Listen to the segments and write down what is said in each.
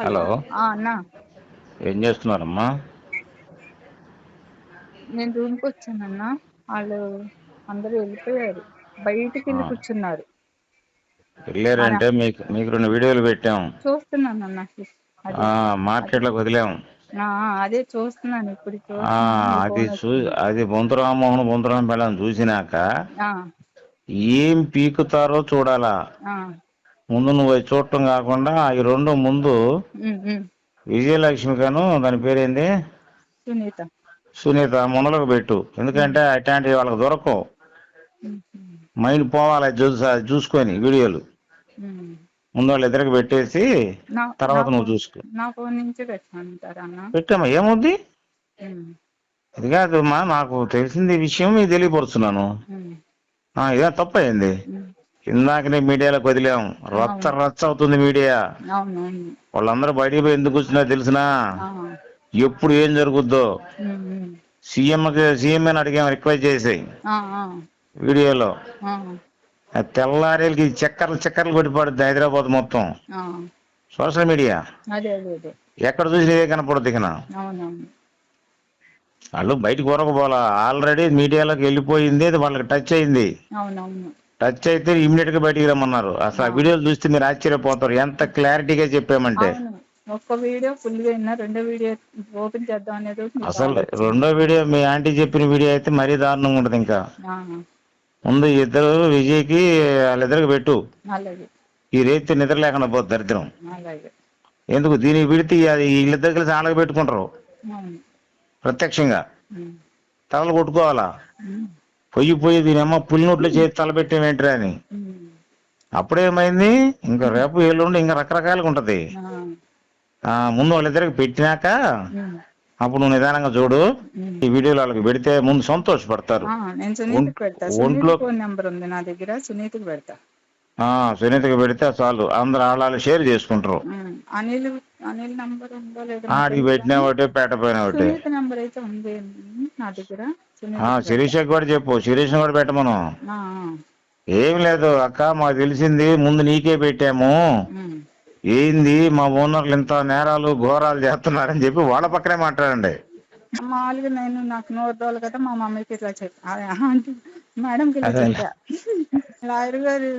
Hello. అన్నా. ఏం చేస్తున్నారమ్మా? నేను రూమ్కి వచ్చానన్నా. వాళ్ళు అందరూ వెళ్ళిపోయారు, బయటికి వెళ్ళి కూర్చున్నారు. వెళ్ళారంటే మీకు 2 వీడియోలు పెట్టాం. చూస్తున్నానన్నా. అదే మార్కెట్లోకి వదిలాం. అదే చూస్తున్నాను, ఇప్పుడు చూస్తున్నాను మీ ఫోన్ వచ్చింది. అది బొంతరాం బెళ్ళం చూసినాక ఆ ఏం పీకుతారో చూడాలా. ఆ ముందు నువ్వు అవి చూడటం కాకుండా అవి 2 ముందు విజయలక్ష్మి గాను దాని పేరేంది, సునీత ముందలకు పెట్టు. ఎందుకంటే అట్లాంటివి వాళ్ళకి దొరకవు. మైండ్ పోవాలి చూసుకొని వీడియోలు ముందు వాళ్ళు ఇద్దరికి పెట్టేసి తర్వాత నువ్వు చూసుకో. నా ఫోన్ నుంచి పెట్టమంటారా అన్న? పెట్టామా, ఏముంది. ఇది కాదమ్మా, నాకు తెలిసింది విషయం మీకు తెలియపరుస్తున్నాను. ఇదే తప్పయింది. ఇందాకనే మీడియాలోకి వదిలాం, రచ్చ అవుతుంది మీడియా. వాళ్ళందరూ బయటికి పోయి ఎందుకు వచ్చినా తెలిసినా ఎప్పుడు ఏం జరుగుద్దో. సీఎం అడిగాం, రిక్వెస్ట్ చేసి వీడియోలో తెల్లారేళ్ళకి చక్కర్లు కొట్టిపడుద్ది హైదరాబాద్ మొత్తం. సోషల్ మీడియా ఎక్కడ చూసినా ఇదే కనపడుద్ది. ఇక వాళ్ళు బయటకు ఊరకపోలా, ఆల్రెడీ మీడియాలోకి వెళ్ళిపోయింది. అది వాళ్ళకి టచ్ అయింది. టచ్ అయితే ఇమ్మీడియట్ గా బయటికి రమ్మన్నారు. అసలు ఆ వీడియోలు చూస్తే మీరు ఆశ్చర్యపోతారు, ఎంత క్లారిటీగా చెప్పామంటే. ఒక్క వీడియో ఫుల్ గా విన్నా, రెండో వీడియో ఓపెన్ చేద్దాం అనేది. అసలు రెండో వీడియో మీ ఆంటీ చెప్పిన వీడియో అయితే మరీ దారుణంగా ఉంటుంది. ఇంకా ముందు ఇద్దరు విజయ్కి వాళ్ళిద్దరికి పెట్టు. ఈ రేతి నిద్ర లేకుండా పోతుంది దరిద్రం. ఎందుకు దీనికి పెడితే వీళ్ళిద్దరు కలిసి ఆళ్ళకి పెట్టుకుంటారు. ప్రత్యక్షంగా తలలు కొట్టుకోవాలా. పొయ్యి దీనమ్మ పులి నోట్లో చేతి తలపెట్టేమేంటిరా అని. అప్పుడేమైంది, ఇంకా రేపు ఎల్లుండి ఇంకా రకరకాలుగా ఉంటది. ముందు వాళ్ళిద్దరికి పెట్టినాక అప్పుడు నువ్వు నిదానంగా చూడు. ఈ వీడియోలు వాళ్ళకి పెడితే ముందు సంతోషపడతారు. ఒంట్లో సునీతకి పెడితే చాలు, అందరు వాళ్ళు షేర్ చేసుకుంటారు. ఆడికి పెట్టినా ఒకటే, పెట్టపోయినా ఒకటే. శిరీషకి కూడా చెప్పు, శిరీష్ కూడా పెట్టమను. ఏం లేదు అక్క, మాకు తెలిసింది, ముందు నీకే పెట్టాము. ఏంది మా ఓనర్లు ఇంత నేరాలు ఘోరాలు చేస్తున్నారని చెప్పి వాళ్ళ పక్కనే మాట్లాడండి. మామూలుగా నాకు నోరు దోలు కదా, మా మమ్మీకి ఇట్లా చెప్పి మేడంకి ఇలా చెప్పా. లాయర్ గారు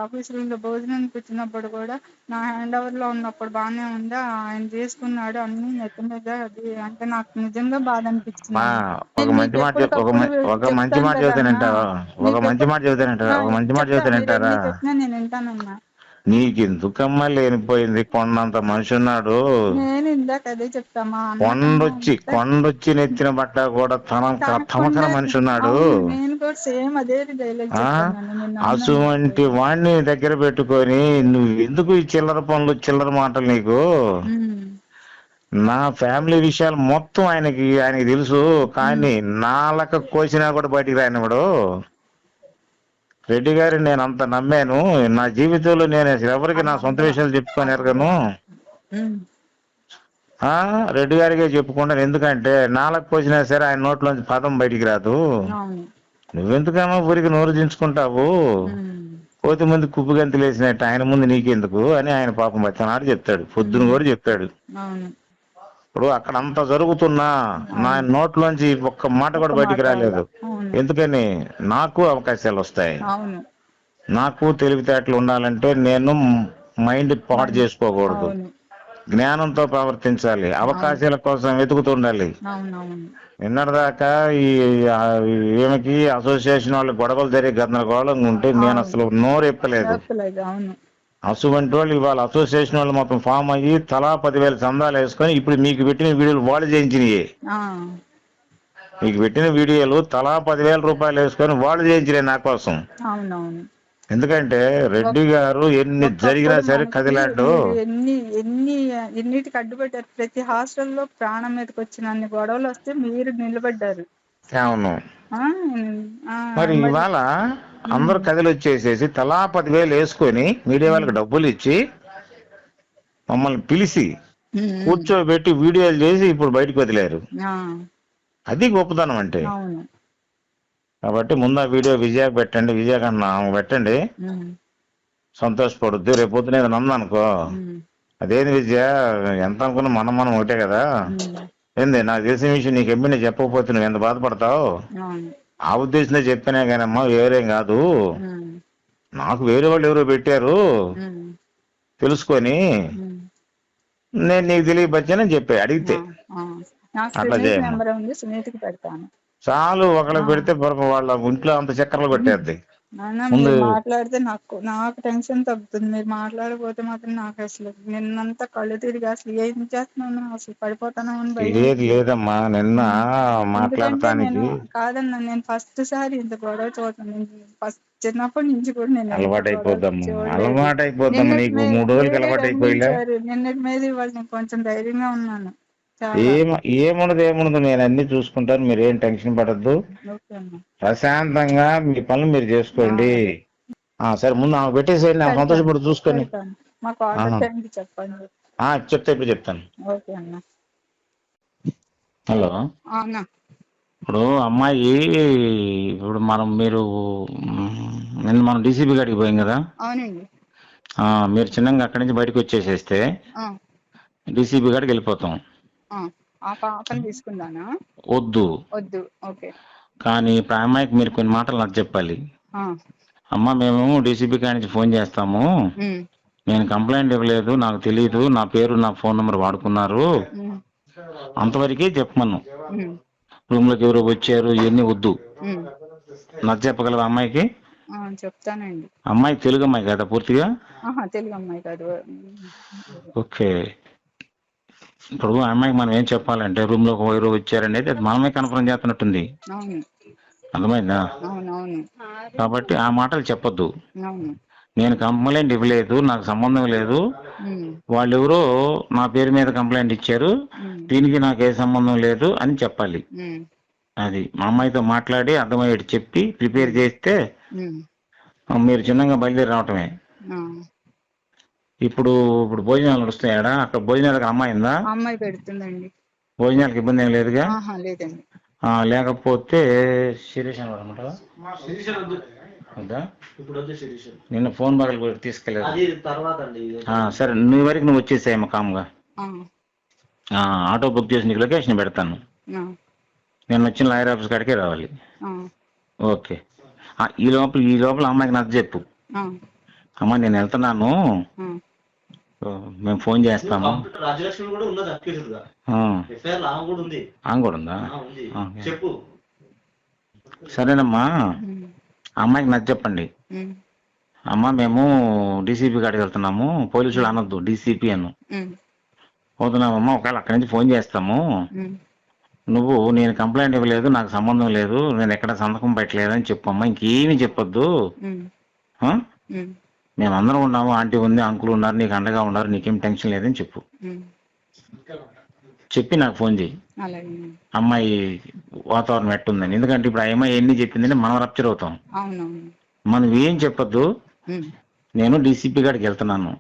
ఆఫీస్ రూమ్ లో భోజనానికి వచ్చినప్పుడు కూడా నా హ్యాండ్ ఓవర్ లో ఉన్నప్పుడు బాగానే ఉందా, ఆయన చేసుకున్నాడు అన్ని నెత్తి మీద. అది అంటే నాకు నిజంగా బాధ అనిపించింది. ఒక మంచి మాట చెబుతానంటారా? చెప్పినా నేను వింటానన్నా. నీకెందుకమ్మా లేనిపోయింది, కొండంత మనిషి ఉన్నాడు. నేను ఇందాక అదే చెప్తామా, కొండొచ్చి నెత్తిన బట్ట కూడా తమకన మనిషి ఉన్నాడు. నేను కూడా సేమ్ అదే డైలాగ్ చెప్పాను. అటువంటి వాడిని దగ్గర పెట్టుకొని నువ్వు ఎందుకు ఈ చిల్లర పనులు, చిల్లర మాటలు నీకు? నా ఫ్యామిలీ విషయాలు మొత్తం ఆయనకి తెలుసు. కానీ నాలక కోసినా కూడా బయటికి రానివాడు. రెడ్డి గారిని నేను అంత నమ్మాను. నా జీవితంలో నేను ఎవరికి నా సొంత విషయాలు చెప్పుకొని ఎరగను. రెడ్డి గారికే చెప్పుకుంటాను. ఎందుకంటే నాలకు కోసినా సరే ఆయన నోట్లోంచి పదం బయటికి రాదు. నువ్వెందుకమ్మా ఊరికి నోరు దించుకుంటావు? కోతి ముందు కుప్పు గంతులు వేసినట్టు ఆయన ముందు నీకెందుకు అని ఆయన పాపం బతనాడు చెప్తాడు. పొద్దున కూడా చెప్పాడు. ఇప్పుడు అక్కడ అంత జరుగుతున్నా నా నోట్లోంచి ఒక్క మాట కూడా బయటికి రాలేదు. ఎందుకని? నాకు అవకాశాలు వస్తాయి. నాకు తెలివితేటలు ఉండాలంటే నేను మైండ్ పాడు చేసుకోకూడదు, జ్ఞానంతో ప్రవర్తించాలి, అవకాశాల కోసం వెతుకుతుండాలి. నిన్నటిదాకా ఈమెకి అసోసియేషన్ వాళ్ళు గొడవలు జరిగే గందరగోళం ఉంటే నేను అసలు నోరు ఎప్పలేదు. అటువంటి వాళ్ళు ఇవాళ అసోసియేషన్ వాళ్ళు మొత్తం ఫామ్ అయ్యి తలా 10,000 చందాలు వేసుకొని ఇప్పుడు మీకు పెట్టిన వీడియోలు వాళ్ళు చేయించినవి. మీకు పెట్టిన వీడియోలు తలా 10,000 రూపాయలు వేసుకొని వాళ్ళు చేయించినాయి నా కోసం. ఎందుకంటే రెడ్డి గారు ఎన్ని జరిగినా సరే కదిలాడు. ఎన్నిటికి అడ్డుపడ్డారు. ప్రతి హాస్టల్లో ప్రాణం మీదకి వచ్చిన అన్ని గొడవలు వస్తే మీరు నిలబడ్డారు. అవును. మరి ఇవాళ అందరు కదిలి వచ్చేసేసి తలా 10,000 వేసుకొని మీడియా వాళ్ళకి డబ్బులు ఇచ్చి మమ్మల్ని పిలిచి కూర్చోబెట్టి వీడియోలు చేసి ఇప్పుడు బయటకు వదిలేరు. అది గొప్పతనం అంటే. కాబట్టి ముందు ఆ వీడియో విజయకు పెట్టండి, విజయ కన్నా పెట్టండి, సంతోషపడుద్ది. రేపు పొద్దున నన్ను అనుకో అదేంది విద్య, ఎంత అనుకున్నా మనం ఒకటే కదా. ఉమ్, ఏంది నాకు తెలిసిన విషయం నీకు ఎమ్మెల్యే చెప్పకపోతే నువ్వు ఎంత బాధపడతావు. అవును. ఆ ఉద్దేశంతో చెప్పినా కానమ్మా, వేరేం కాదు. ఉమ్, నాకు వేరే వాళ్ళు ఎవరో పెట్టారు ఉమ్, తెలుసుకొని, ఉమ్, నేను నీకు తెలియపరిచానని చెప్పా ఆ, అడిగితే. ఆ. నాకు అట్లా సునీత చేయమ్మా. నెంబర్ ఉంది, సునీతకి పెడతాను. చాలు, ఆ. ఒకళ్ళకి పెడితే పొరప వాళ్ళ ఇంట్లో అంత చక్కర్లు కొట్టేద్ది. నాన్న ముందు మీరు మాట్లాడితే నాకు టెన్షన్ తగ్గుతుంది. మీరు మాట్లాడకపోతే మాత్రం నాకు అసలు నిన్నంతా కళ్ళు తిరిగి అసలు ఏం చేస్తున్నాను, అసలు పడిపోతాను అని భయం లేదు వేసింది. లేదమ్మా, నిన్న ఎందుకంటే నేను మాట్లాడటానికి కాదన్నా, నేను ఫస్ట్ సారి ఇంత గొడవ చూడటం. ఫస్ట్ చిన్నప్పటి నుంచి కూడా నేను ఇంత అలవాటు గొడవ అయిపోద్దమ్మా, చూడలేదు. అలవాటు అయిపోద్దమ్మా. నిన్నటి నీకు 3 రోజులకి మీరే అలవాటు అయిపోయిలే. దండించారు. నిన్నటి మీద ఇవాళ నేను కొంచెం ధైర్యంగా ఉన్నాను చాలా. ఏముండదు, నేను అన్ని చూసుకుంటాను, మీరేం టెన్షన్ పడద్దు. ఓకే అమ్మా. ప్రశాంతంగా మీ పనులు మీరు చేసుకోండి. అలాగే సరే, ముందు ఆమె పెట్టేసేయండి, ఆమె పెడతాను, సంతోషపడి చూసుకొని. పెడతాను. మాకు ఆర్డర్ ఆహా. టైంకి చెప్పండి. చెప్తా, ఇప్పుడు చెప్తాను. ఓకే అన్న. హలో. అవునా. ఇప్పుడు అమ్మాయి, ఇప్పుడు మీరు నిన్న మనం డీసీపీ గారికి పోయాం కదా. అవునండి. మీరు చిన్నగా అక్కడి నుంచి బయటకు వచ్చేసేస్తే ఆ, డీసీపీ గారికి వెళ్ళిపోతాం. ఆ. ఆ పాపని తీసుకుందానా? వద్దు. వద్దు. ఓకే. కానీ ఇప్పుడు ఆ అమ్మాయికి మీరు కొన్ని మాటలు నాకు చెప్పాలి. ఆ, అమ్మ, మేము డీసీపీ గారి నుంచి ఫోన్ చేస్తాము, ఉమ్, నేను కంప్లైంట్ ఇవ్వలేదు, నాకు తెలియదు, నా పేరు నా ఫోన్ నెంబర్ వాడుకున్నారు, ఉమ్, అంతవరకే చెప్పమను. ఉమ్, రూమ్ లోకి ఎవరో వచ్చారు, ఇవన్నీ వద్దు. ఉమ్. నాకు చెప్పగలవా అమ్మాయికి? చెప్తానండి. అమ్మాయి తెలుగు అమ్మాయి కదా పూర్తిగా? తెలుగు అమ్మాయి కాదు. ఓకే. ఇప్పుడు ఆ అమ్మాయికి మనం ఏం చెప్పాలంటే, రూమ్ లోకి ఎవరో వచ్చారనేది అది మనమే కన్ఫర్మ్ చేస్తున్నట్టుంది. అవును, అర్థమైందా? అవునవును, కాబట్టి ఆ మాటలు చెప్పొద్దు. అవును. నేను కంప్లైంట్ ఇవ్వలేదు, నాకు సంబంధం లేదు, ఉమ్, వాళ్ళెవరో నా పేరు మీద కంప్లైంట్ ఇచ్చారు, ఉమ్, దీనికి నాకు ఏ సంబంధం లేదు అని చెప్పాలి. ఉమ్, అది మా అమ్మాయితో మాట్లాడి అర్థమయ్యేటి చెప్పి ప్రిపేర్ ఉమ్, చేస్తే ఉమ్. మీరు చిన్నగా బయలుదేరి రావటమే. ఆ. ఇప్పుడు భోజనాలు నడుస్తాయాడా? అక్కడ భోజనాలకు అమ్మాయి ఉందా? అమ్మాయి పెడుతుందండి. భోజనాలకు ఇబ్బంది ఏం లేదుగా? లేదండి. లేకపోతే శిరీష్ అనమాట వద్దా? నిన్న ఫోన్ బాగా తీసుకెళ్ళలేదు. సరే, నీ వరకు నువ్వు వచ్చేసాయమ్మ కామ్గా. ఆటో బుక్ చేసి నీకు లొకేషన్ పెడతాను. నేను వచ్చిన లాయర్ ఆఫీస్ కాడికే రావాలి. ఓకే. ఈ లోపల అమ్మాయికి నచ్చ చెప్పు, అమ్మ నేను వెళ్తున్నాను, మేము ఫోన్ చేస్తాము. ఆమె కూడా ఉందా? చెప్పు. సరేనమ్మా, అమ్మాయికి నచ్చ చెప్పండి. అమ్మ, మేము డీసీపీ కాడికి వెళ్తున్నాము, పోలీసులు అనొద్దు, డీసీపీ అను. పోతున్నామమ్మా, ఒకవేళ అక్కడి నుంచి ఫోన్ చేస్తాము, నువ్వు నేను కంప్లైంట్ ఇవ్వలేదు, నాకు సంబంధం లేదు, నేను ఎక్కడ సంతకం పెట్టలేదు అని చెప్పమ్మా, ఇంకేమీ చెప్పొద్దు. మేమందరం ఉన్నాము, ఆంటీ ఉంది, అంకుల్ ఉన్నారు, నీకు అండగా ఉన్నారు, నీకేం టెన్షన్ లేదని చెప్పు. చెప్పి నాకు ఫోన్ చేయి, అమ్మాయి వాతావరణం ఎట్టుందని. ఎందుకంటే ఇప్పుడు ఆ అమ్మాయి ఎన్ని చెప్పిందంటే మనం రప్చర్ అవుతాం. మనం ఏం చెప్పొద్దు, నేను డీసీపీ గారికి వెళ్తున్నాను,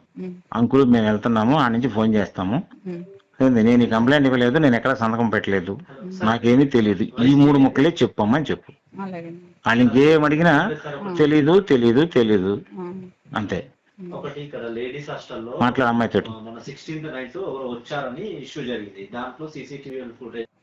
అంకుల్ మేము వెళ్తున్నాము, ఆ నుంచి ఫోన్ చేస్తాము, నేను ఈ కంప్లైంట్ ఇవ్వలేదు, నేను ఎక్కడ సంతకం పెట్టలేదు, నాకేమీ తెలియదు, ఈ 3 ముక్కలే చెప్పమ్మని చెప్పు. వాళ్ళు ఇంకేం అడిగినా తెలీదు తెలీదు తెలీదు అంతే. ఒకటి ఇక్కడ లేడీస్ హాస్టల్లో మాట్లాడ అమ్మాయితోటి. మన 16th నైట్ వచ్చారని ఇష్యూ జరిగింది, దాంట్లో సీసీటీవీ ఫుటేజ్